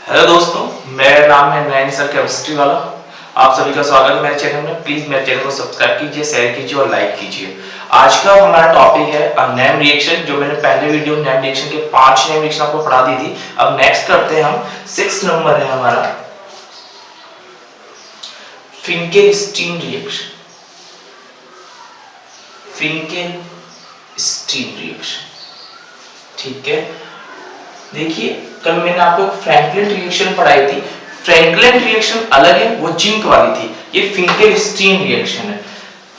Hello दोस्तों, मेरा नाम है नयन सर केमिस्ट्री वाला। आप सभी का स्वागत है मेरे चैनल में। प्लीज मेरे चैनल को सब्सक्राइब कीजिए, शेयर कीजिए और लाइक कीजिए। आज का हमारा टॉपिक है नेम रिएक्शन। जो मैंने पहले वीडियो नेम रिएक्शन के 5 नेम रिएक्शन आपको पढ़ा दी थी। अब नेक्स्ट करते हैं हम 6 नंबर है हमारा फिंकेलस्टीन रिएक्शन। फिंकेलस्टीन रिएक्शन, ठीक है। देखिए, कल मैंने आपको फ्रैंकलिन रिएक्शन पढ़ाई थी। फ्रैंकलिन रिएक्शन अलग है, वो जिंक वाली थी। ये फिंकेलस्टीन रिएक्शन है,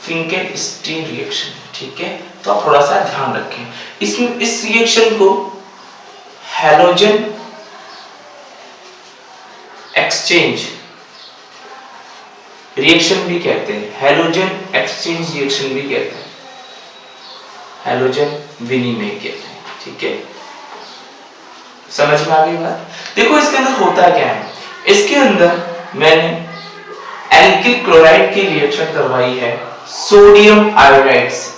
फिंकेलस्टीन रिएक्शन, ठीक है। तो आप थोड़ा सा ध्यान रखें। इसमें इस रिएक्शन को हैलोजन एक्सचेंज रिएक्शन भी कहते हैं, हैलोजन एक्सचेंज रिएक्शन भी कहते हैं, हैलोजन विनिमय कहते हैं, ठीक है। समझ में आ गई बात? देखो इसके अंदर होता क्या है। इसके अंदर मैंने एल्किल क्लोराइड की रिएक्शन करवाई है सोडियम आयोडाइड से,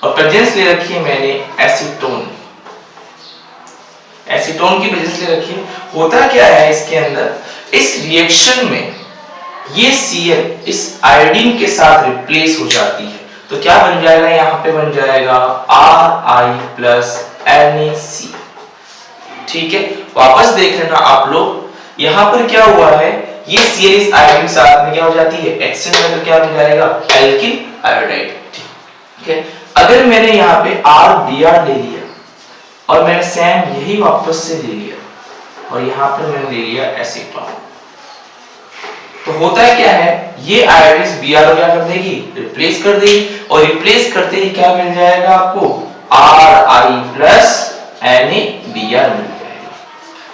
और प्रेजेंस ले रखी है मैंने एसीटोन। एसीटोन की प्रेजेंस ले रखी है। होता क्या है इसके अंदर, इस रिएक्शन में ये Cl इस आयोडीन के साथ रिप्लेस हो जाती है। तो क्या बन जाएगा, यहाँ पे बन जाएगा Ri प्लस NaC, ठीक है। वापस देख लेना आप लोग, यहां पर क्या हुआ है, ये Cl इस आयोडीन साथ में क्या हो जाती है, एक्सचेंज में, तो क्या बन जाएगा एल्किल आयोडाइड, ठीक है। अगर मैंने यहाँ पे RBr ले लिया और मैंने सेम यही वापस से ले लिया और यहाँ पर मैंने ले लिया एसीटोन, तो होता है क्या है, ये आयोडीन Br को क्या कर देगी, रिप्लेस कर देगी, और रिप्लेस करते ही क्या मिल जाएगा आपको, Ri प्लस NaBr मिल जाएगा।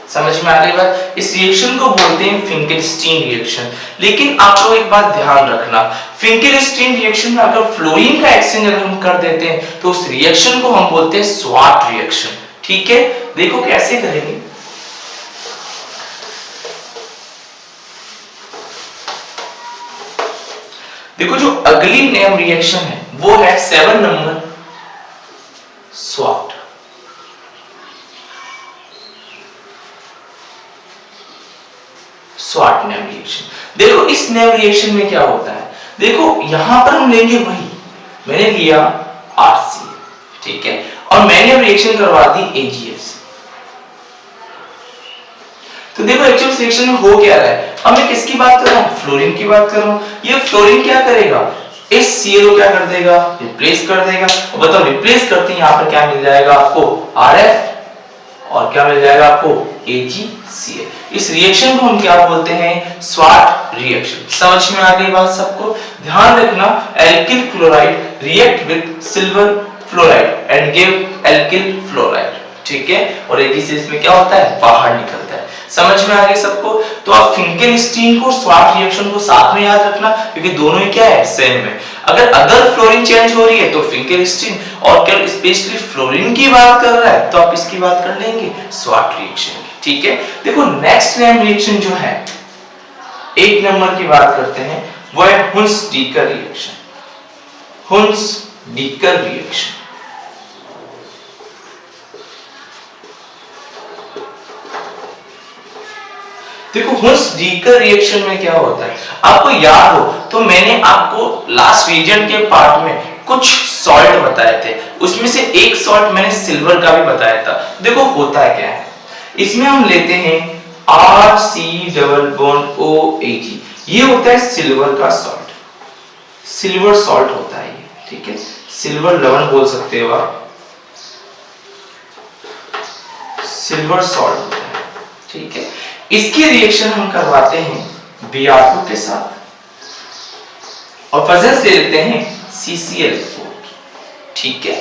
समझ में आ गई बात? इस रिएक्शन को बोलते हैं फिंकेलस्टीन रिएक्शन। लेकिन आप लोग एक बात ध्यान रखना, फिंकेलस्टीन रिएक्शन में अगर फ्लोरीन का एक्सचेंज अगर हम कर देते हैं तो उस रिएक्शन को हम बोलते हैं स्वाट रिएक्शन, ठीक है। देखो कैसे करेंगे। देखो जो अगली नेम रिएक्शन है वो है 7 नंबर स्वाट। स्वाट नेम रिएक्शन। देखो इस नेम रिएक्शन में क्या होता है, देखो यहां पर हम लेंगे वही, मैंने लिया RC, ठीक है, और मैंने रिएक्शन करवा दी AgF से। तो देखो एक्चुअल रिएक्शन में हो क्या रहा है, अब मैं किसकी बात कर रहा हूं, फ्लोरीन की बात कर रहा हूं। ये फ्लोरीन क्या करेगा, इस Cl को क्या कर देगा, रिप्लेस कर देगा। और बताओ रिप्लेस करते हैं यहां पर क्या मिल जाएगा आपको, RF, और क्या मिल जाएगा आपको, AgCl। इस रिएक्शन को हम क्या बोलते हैं, स्वाट रिएक्शन। समझ में आ गई बात सबको? ध्यान रखना, alkyl chloride react with silver fluoride and give alkyl fluoride, ठीक है। और AgCl इसमें क्या होता है, बाहर निकलता है। समझ में आ गई सबको? तो आप फिंकेलस्टीन को स्वाट रिएक्शन को साथ में याद रखना, क्योंकि दोनों ही क्या है, सेम है। अगर फ्लोरीन चेंज हो रही है तो फिंकेलस्टीन, और क्या स्पेशली फ्लोरीन की बात कर रहा है तो आप इसकी बात कर लेंगे स्वाट रिएक्शन की, ठीक है। देखो नेक्स्ट नेम रिएक्शन जो है 1 नंबर की बात करते हैं, वो है हुन्स-डीकर रिएक्शन। हुन्स-डीकर रिएक्शन, देखो हुन्स-डीकर रिएक्शन में क्या होता है, आपको याद हो तो मैंने आपको लास्ट रीजन के पार्ट में कुछ सॉल्ट बताए थे, उसमें से एक सॉल्ट मैंने सिल्वर का भी बताया था। देखो होता है क्या है, इसमें हम लेते हैं RC डबल बॉन्ड OAG, ये होता है सिल्वर का सॉल्ट, सिल्वर सॉल्ट होता है ये, ठीक है। सिल्वर लवण बोल सकते हो आप, सिल्वर सॉल्ट होता है, ठीक है। इसकी रिएक्शन हम करवाते हैं Br2 के साथ, और प्रेजेंस ले लेते हैं CCl4, ठीक है।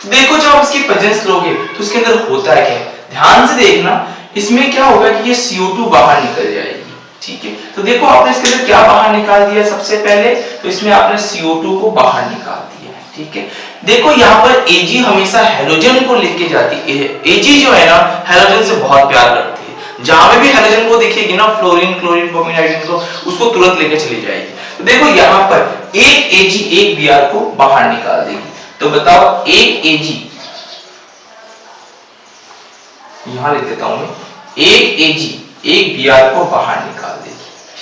तो देखो जब आप इसकी प्रेजेंस लोगे तो इसके अंदर होता है क्या, ध्यान से देखना, इसमें क्या होगा कि ये CO2 बाहर निकल जाएगी, ठीक है। तो देखो आपने इसके अंदर क्या बाहर निकाल दिया, सबसे पहले तो इसमें आपने CO2 को बाहर निकाल दिया है, ठीक है। देखो यहाँ पर Ag हमेशा हैलोजन को लेके जाती है। Ag जो है ना, हैलोजन से बहुत प्यार करती है। जहां भी हैलोजन को देखिएगी ना, फ्लोरीन, क्लोरीन, ब्रोमीन, आयोडीन को, उसको तुरंत लेके चली जाएगी। तो देखो यहाँ पर एक Ag एक Br को बाहर निकाल देगी। तो बताओ एक Ag, यहां लिख देता हूं मैं, एक Ag एक Br को बाहर निकाल देगी।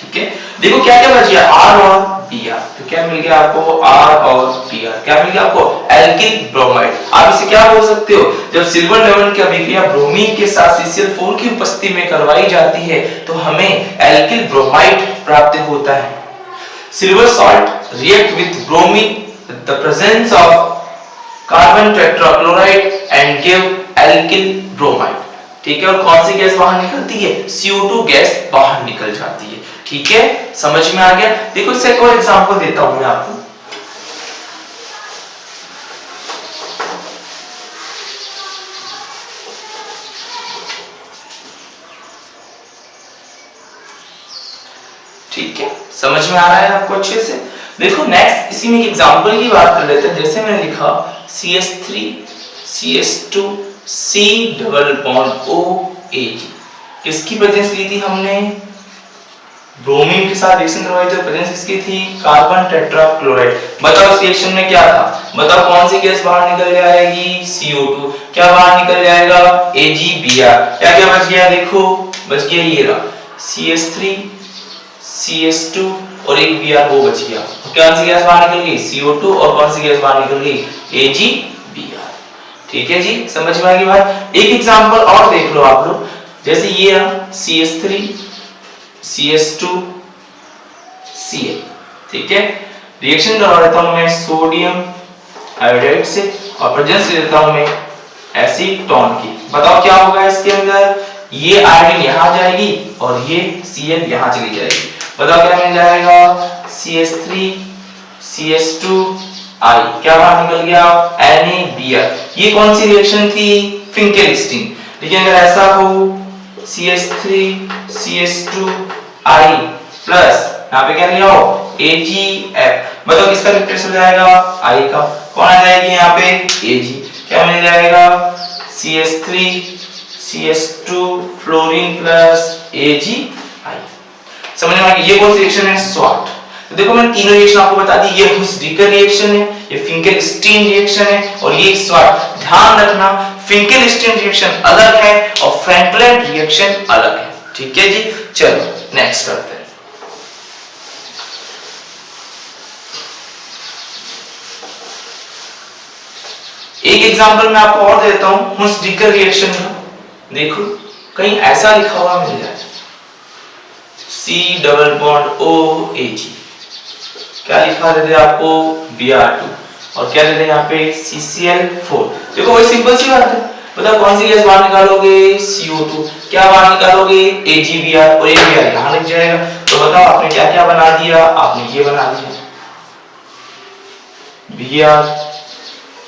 ठीक है, देखो क्या क्या बच गया, R और Br, तो क्या मिल गया आपको, R और Br, क्या मिल गया आपको, एल्किल ब्रोमाइड। आप इसे क्या बोल सकते हो, जब सिल्वर लवण की अभिक्रिया ब्रोमीन के साथ CCl4 की उपस्थिति में करवाई जाती है तो हमें एल्किल ब्रोमाइड प्राप्त होता है। Silver salt react with bromine with the presence of carbon tetrachloride and give alkyl bromide. ठीक है, और कौन सी गैस बाहर निकलती है, CO2 गैस बाहर निकल जाती है। ठीक है, समझ में आ गया। देखो इसका एक और एग्जांपल देता हूं मैं आपको। ठीक है, समझ में आ रहा है आपको अच्छे से। देखो नेक्स्ट इसी में एक एग्जांपल की बात कर लेते हैं। जैसे मैंने लिखा CH3 CH2 C double bond OAG, किसकी प्रेजेंस ली थी हमने, ब्रोमीन के साथ रिएक्शन करवाई तो प्रेजेंस किसकी थी, कार्बन टेट्राक्लोराइड। बताओ इस रिएक्शन में क्या था, बताओ कौन सी गैस बाहर निकल जाएगी, CO2, क्या बाहर निकल जाएगा, AgBr, क्या क्या बच गया, देखो बच गया ये रहा CH3 CH2 और एक Br वो बच गया। कौन सी गैस बाहर निकल गई, CO2, और कौन सी गैस बाहर निकल गई, AgBr। ठीक है जी, समझ में आ गई बात। एक एग्जांपल और देख लो आप लोग, जैसे ये CH3 CH2 Cl। ठीक है, रिएक्शन करवा देता हूं मैं सोडियम आयोडाइड से और प्रेजेंस ले लेता हूं मैं एसीटोन की। बताओ क्या होगा इसके अंदर, ये आयोडीन यहां जाएगी और ये Cl यहां चली जाएगी। बताओ क्या मिल जाएगा, CH3 CH2 I, क्या बाहर निकल गया, NaBr। ये कौन सी रिएक्शन थी, फिंकेल-स्टीन। लेकिन अगर ऐसा हो CH3 CH2 I प्लस यहाँ पे क्या लिया हो, AgF, बताओ किसका रिप्लेस हो जाएगा, I का, कौन आ जाएगी यहाँ पे, Ag, क्या मिल जाएगा, CH3 CH2 fluorine plus AgI। समझ में आ गया, ये कौन सी रिएक्शन है, स्वाट। तो देखो मैंने तीनों रिएक्शन आपको बता दी, ये हुस-डिकर रिएक्शन है, ये फिंकेल-स्टीन रिएक्शन है और ये स्वाट। ध्यान रखना फिंकेल-स्टीन रिएक्शन अलग है और फ्रैंकलिन रिएक्शन अलग है। ठीक है जी, चलो नेक्स्ट करते हैं। एक एग्जांपल मैं आपको और देता हूं हुस-डिकर रिएक्शन का। देखो कहीं ऐसा लिखा हुआ मिल जाए C डबल बॉन्ड OAG, क्या लिखा देते आपको, Br2, और क्या देते हैं यहाँ पे CCl4। देखो वही सिंपल सी बात है, बताओ कौन सी गैस बाहर निकालोगे, CO2, क्या बाहर निकालोगे, AgBr, और AgBr यहाँ लग जाएगा। तो बताओ आपने क्या क्या बना दिया, आपने ये बना दिया Br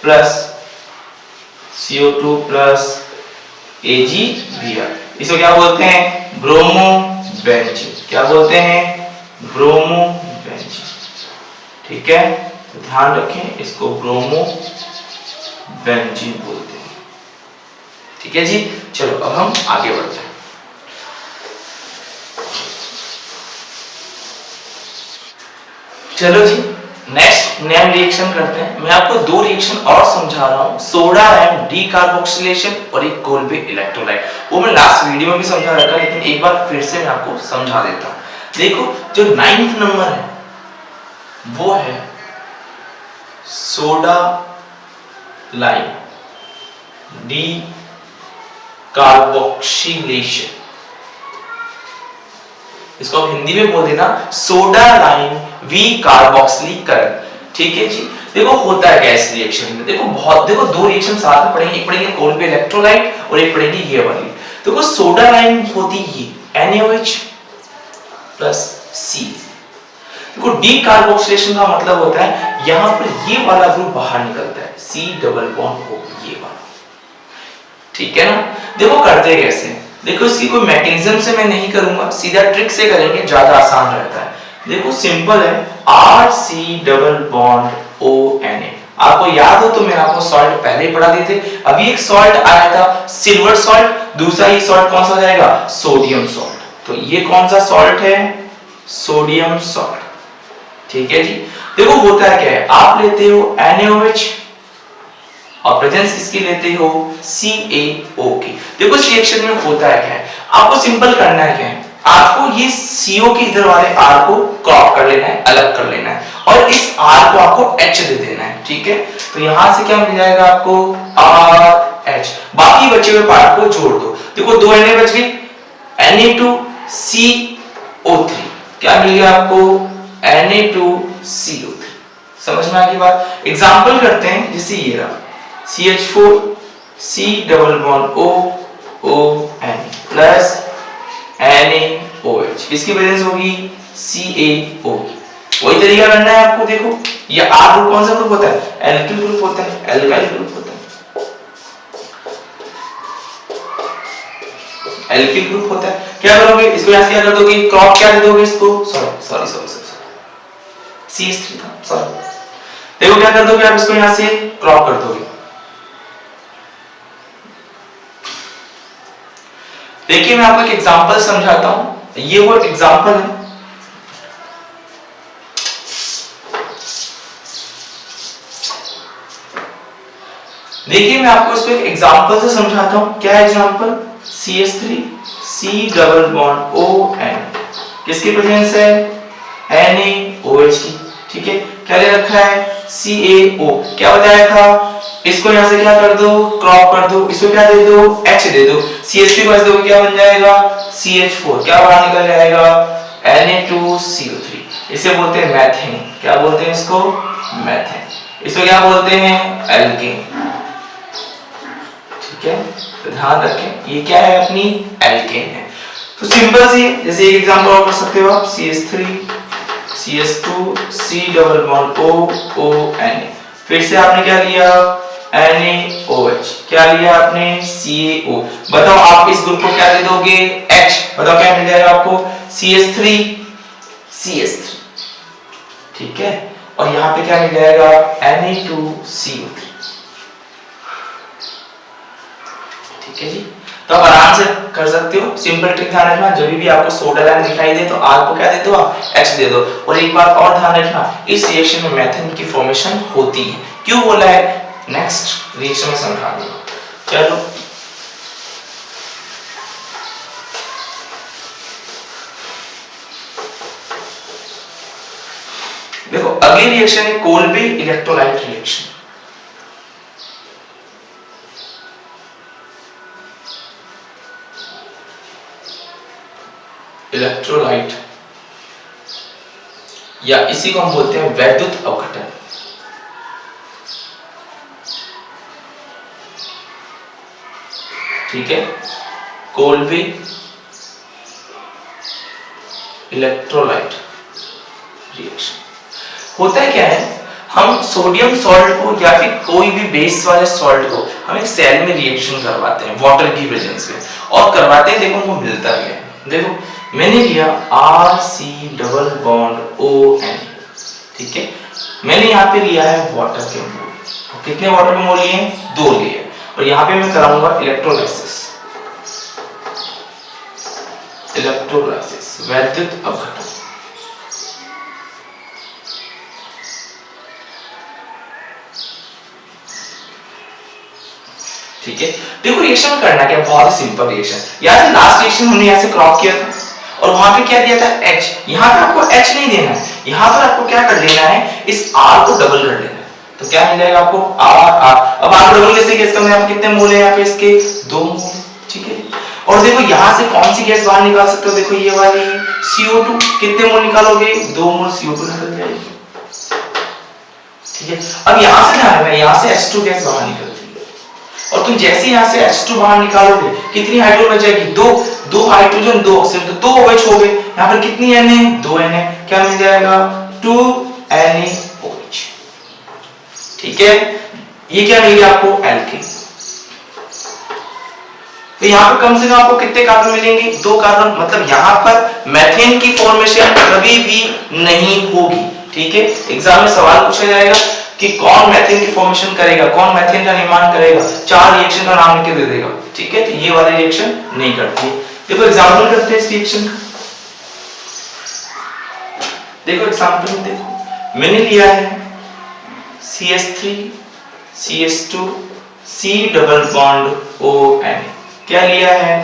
plus CO2 plus AgBr, इसको क्या बोलते हैं, ब्रोमो बेंजीन। क्या बोलते हैं, ब्रोमो बेंजीन। ठीक है, तो ध्यान रखें इसको ब्रोमो बेंजीन बोलते हैं। ठीक है जी, चलो अब हम आगे बढ़ते हैं। चलो जी नेक्स्ट नेम रिएक्शन करते हैं। मैं आपको दो रिएक्शन और समझा रहा हूं, सोडा एंड डीकार्बोक्सिलेशन और एक कोल्बे इलेक्ट्रोलाइट। वो मैं लास्ट वीडियो में भी समझा रखा, लेकिन एक बार फिर से मैं आपको समझा देता हूं। देखो जो 9th नंबर है वो है सोडा लाइम डी कार्बोक्सिलेशन। इसको आप हिंदी में बोल देना सोडा लाइम वी कार्बोक्सिलीकरण। ठीक है जी, देखो होता है क्या इस रिएक्शन में, देखो दो रिएक्शन साथ में पढ़ेंगे, एक पढ़ेंगे कोल्बे इलेक्ट्रोलाइट और एक पढ़ेंगे ये वाली। देखो सोडा लाइम होती है NaOH प्लस C। देखो डीकार्बोक्सिलेशन का मतलब होता है यहां पर ये वाला ग्रुप बाहर निकलता है, C डबल बॉन्ड O, ये वाला। ठीक है ना, देखो करते कैसे, देखो इसकी कोई मैकेनिज्म से मैं नहीं करूंगा, सीधा ट्रिक से करेंगे, ज्यादा आसान रहता है। देखो सिंपल है, RC डबल बॉन्ड ONA। आपको याद हो तो मैंने आपको सॉल्ट पहले ही पढ़ा दिए थे। अभी एक सॉल्ट आया था सिल्वर सॉल्ट, दूसरा ही सॉल्ट कौन सा हो जाएगा, सोडियम सॉल्ट। तो ये कौन सा सॉल्ट है, सोडियम सॉल्ट। ठीक है जी, देखो होता है क्या है, आप लेते हो NaOH और प्रेजेंस इसकी लेते हो CaO की। देखो इस रिएक्शन में होता है क्या है, आपको सिंपल करना है क्या है, आपको ये CO के इधर वाले R को क्रॉप कर लेना है, अलग कर लेना है और इस R को आपको H दे देना है, ठीक है। तो यहां से क्या मिल जाएगा आपको RH, बाकी बचे हुए पार्ट को जोड़ दो। देखो 2 Na बच गई, Na2CO3, क्या मिल गया आपको Na2CO3। समझ में आ गई बात। एग्जांपल करते हैं, जैसे ये रहा CH4 C double bond OON plus NaOH, इसकी वजह से होगी CaO। वही तरीका करना है आपको। देखो ये R ग्रुप कौन सा ग्रुप होता है, एल्किल ग्रुप होता है, एल्काइल ग्रुप होता है, एल्किल ग्रुप होता है। क्या करोगे, इसको यहां से क्या कर दोगे, क्रॉप क्या दे दोगे इसको, सॉरी CH3 था, सॉरी। देखो क्या कर दोगे आप, इसको यहां से क्रॉप कर दोगे। देखिए मैं आपको एक एग्जांपल समझाता हूं, ये वो एग्जांपल है। देखिए मैं आपको इसको एक एग्जांपल से समझाता हूं। क्या है example, CH3 C double bond ON, किसकी प्रेजेंस है, NaOH की, ठीक है। क्या ले रखा है, CaO, क्या बताया था, इसको यहां से क्या कर दो, क्रॉप कर दो, इसको क्या दे दो, H दे दो, CH3 को ऐसे दोगे क्या बन जाएगा, CH4, क्या बाहर निकल जाएगा, Na2CO3। इसे बोलते हैं मैथेन, क्या बोलते हैं इसको, मैथेन। इसको क्या बोलते हैं, एल्केन, ठीक है। तो ध्यान रखें ये क्या है, अपनी एल्केन है। तो सिंपल सी, जैसे एक एग्जांपल और कर सकते हो आप, CH3 CH2 C double bond OON, फिर से आपने क्या लिया, NaOH, क्या लिया आपने, CaO। बताओ आप इस ग्रुप को क्या दे दोगे, H, बताओ क्या मिल जाएगा आपको, CH3 CH3, ठीक है। और यहां पे क्या मिल जाएगा, Na2CO3, ठीक है जी। तो आप आराम से कर सकते हो। सिंपल ट्रिक ध्यान रखना, जब भी आपको सोडा लाइन दिखाई दे तो R को क्या दे दो, आप H दे दो। और एक बात और ध्यान रखना, इस रिएक्शन में मेथेन की फॉर्मेशन होती है, क्यों बोला है, नेक्स्ट रिएक्शन में समझा दूंगा। चलो देखो अगली रिएक्शन है कोल्बे इलेक्ट्रोलाइट रिएक्शन। इलेक्ट्रोलाइट या इसी को हम बोलते हैं वैद्युत अवघटन। ठीक है, कोल्बे इलेक्ट्रोलाइट रिएक्शन होता है क्या है, हम सोडियम सॉल्ट को या फिर कोई भी बेस वाले सॉल्ट को हम एक सेल में रिएक्शन करवाते हैं वाटर की प्रेजेंस में, और करवाते हैं, देखो हमको मिलता है। देखो मैंने लिया RC डबल बॉन्ड ON, ठीक है, मैंने यहाँ पे लिया है वाटर के मोल। कितने वाटर के मोल लिए, 2 लिए, और यहाँ पे मैं कराऊंगा इलेक्ट्रोलाइसिस, वैद्युत अवघटन। ठीक है, देखो रिएक्शन करना क्या, बहुत ही सिंपल रिएक्शन। यहाँ से लास्ट रिएक्शन हमने यहाँ से क्रॉप किया था और वहां पे क्या दिया था, H। यहाँ पे आपको H नहीं देना है, यहाँ पर आपको क्या कर लेना है, इस R को डबल कर लेना है। तो क्या मिल जाएगा आपको, R। अब R डबल कैसे गैस करना है, कितने मोल है यहाँ पे इसके, 2 मोल, ठीक है। और देखो यहाँ से कौन सी गैस बाहर निकाल सकते हो, देखो ये वाली CO2, कितने मोल निकालोगे, 2 मोल CO2 निकल जाएगी, ठीक है। अब यहाँ से ध्यान रखना, यहाँ से H2 गैस बाहर निकल, और तुम जैसे यहां से H2 बाहर निकालोगे, कितनी हाइड्रोजन बचेगी, 2 हाइड्रोजन 2 ऑक्सीजन, तो 2 OH हो गए। यहां पर कितनी Na, 2 Na, क्या मिल जाएगा, 2 NaOH, ठीक है। ये क्या मिल गया आपको, एल्केन। तो यहां पर कम से कम आपको कितने कार्बन मिलेंगे, 2 कार्बन, मतलब यहां पर मेथेन की फॉर्मेशन कभी भी नहीं होगी, ठीक है। एग्जाम में सवाल पूछा जाएगा कि कौन मेथेन की फॉर्मेशन करेगा, कौन मेथेन का निर्माण करेगा, 4 रिएक्शन का नाम लिख के दे देगा, ठीक है। तो ये वाली रिएक्शन नहीं करती है। देखो एग्जांपल करते हैं इस रिएक्शन का। देखो एग्जांपल में, देखो मैंने लिया है CH3 CH2 C double bond ON, क्या लिया है,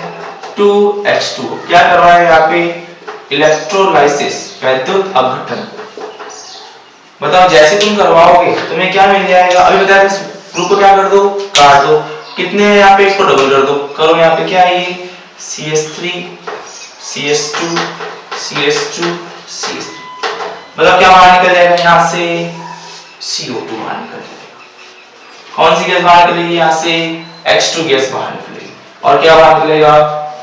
2H2O। क्या कर रहा है यहाँ पे? इलेक्ट्रोलाइसिस, वैद्युत अपघटन। बताओ जैसे तुम करवाओगे तुम्हें क्या मिल जाएगा? अभी बताया ग्रुप को क्या कर दो, काट दो। कितने हैं यहाँ पे? इसको डबल कर दो। करो यहाँ पे क्या है ये? CH3 CH2 CH2 CH3। मतलब क्या बाहर निकल जाएगा यहाँ से? CO2 बाहर निकल जाएगा। कौन सी गैस बाहर निकलेगी यहाँ से? H2 गैस बाहर निकलेगी। और क्या बाहर निकलेगा?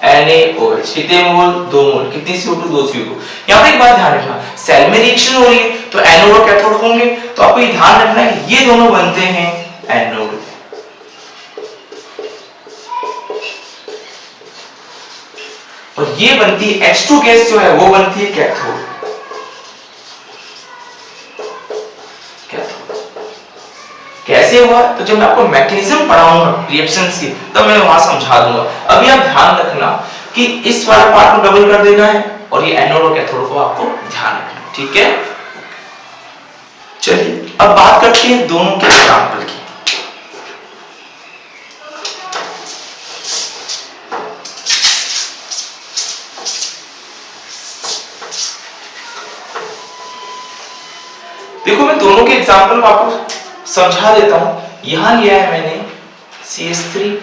NaOH। कितने मोल? 2 मोल। कितनी CO2? 2 CO2। यहाँ पे एक बात ध्यान रखना, सेल में रिएक्शन हो रही है तो एनोड और कैथोड होंगे, तो आपको ये ध्यान रखना है कि ये दोनों बनते हैं एनोड और ये बनती है H2 गैस जो है वो बनती है कैथोड। कैसे हुआ? तो जब मैं आपको मैकेनिज्म पढ़ाऊंगा रिएक्शंस की तब मैं वहां समझा दूंगा। अभी आप ध्यान रखना कि इस वाला पार्ट को डबल कर देना है और ये एनोड और कैथोड को आपको ध्यान रखना, ठीक है? चलिए अब बात करते हैं दोनों के एग्जांपल की। देखो मैं दोनों के एग्जांपल को आपको समझा देता हूं। यहां लिया है मैंने CH3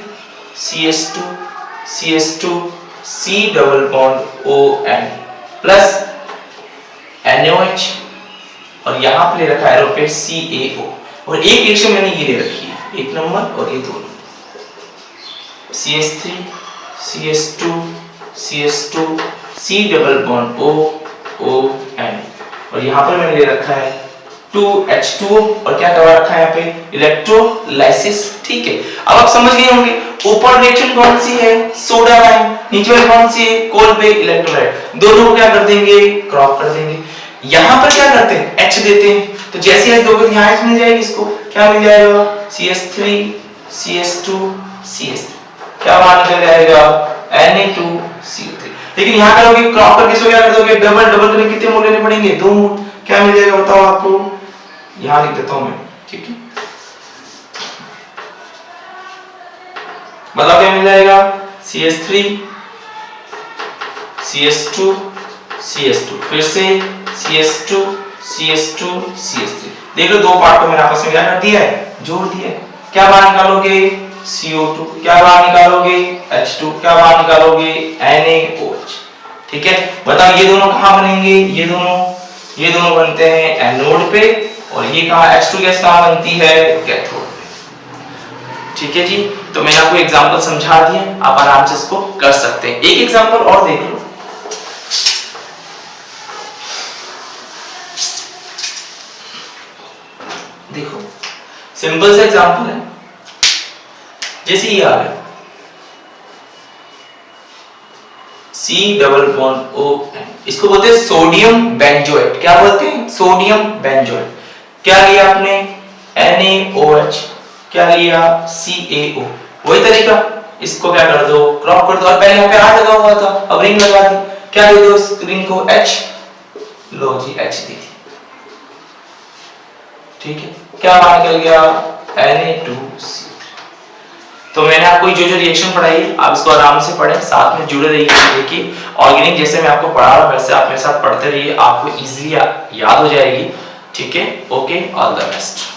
CH2 CH2 C double bond ON plus NaOH और यहां पे ले रखा है एरो पे CaO और एक रिएक्शन मैंने ये ले रखी है, एक नंबर और ये दो number. CH3 CH2 CH2 C double bond ON और यहां पर मैंने ले रखा है 2H2O और क्या करवा रखा है यहाँ पे? इलेक्ट्रोलाइसिस, ठीक है? अब आप समझ गए होंगे ऊपर रिएक्शन कौन सी है? Soda lime. नीचे वाली कौन सी है? कोल पे इलेक्ट्रोलाइट। दोनों को क्या कर देंगे? क्रॉप कर देंगे। यहाँ पर क्या करते हैं? H देते हैं, तो जैसे H दोगे यहाँ H मिल जाएगी। इसको क्या मिल जाएगा? CH3 CH2 CH3 क्या बाहर निकल जाएगा? Na2CO3। लेकिन यहाँ करोगे क्रॉप करके इसको क्या कर दोगे? डबल डबल करके कितने मोल लेने पड़ेंगे? 2 मोल। क्या मिल जाएगा बताओ आपको? यहां लिख देता हूं मैं, ठीक है? बताओ क्या मिल जाएगा? CH3 CH2 CH2 फिर से CH2 CH2 CH3। देख लो दो पार्ट को मैंने आपस में क्या कर दिया है? जोड़ दिया है। क्या बाहर निकालोगे? CO2। क्या बाहर निकालोगे? H2। क्या बाहर निकालोगे? NaOH, ठीक है? बताओ ये दोनों कहां बनेंगे? ये दोनों बनते हैं एनोड पे और ये कहां? H2 गैस कहां बनती है? कैथोड पे, ठीक है जी? तो मैंने आपको एग्जांपल समझा दिया, आप आराम से इसको कर सकते हैं। एक एग्जांपल और देख लो। देखो सिंपल सा एग्जांपल है, जैसे ये आ गया C डबल बॉन्ड ON, इसको बोलते हैं सोडियम बेंजोएट। क्या बोलते हैं? Sodium benzoate. क्या लिया आपने? NaOH। क्या लिया? CaO। वही तरीका, इसको क्या कर दो? क्रॉप कर दो। और पहले यहाँ पे R लगा हुआ था, अब रिंग लगा दी। क्या दे दो इस रिंग को? H। लो जी H दी थी, ठीक है? क्या बाहर निकल गया? Na2CO3। तो मैंने आपको जो रिएक्शन पढ़ाई है आप इसको आराम से पढ़ें, साथ में जुड़े रहिए। देखिए ऑर्गेनिक जैसे मैं आपको पढ़ा रहा हूं वैसे आप मेरे साथ पढ़ते रहिए, आपको इजीली याद हो जाएगी, ठीक है? Okay, all the best.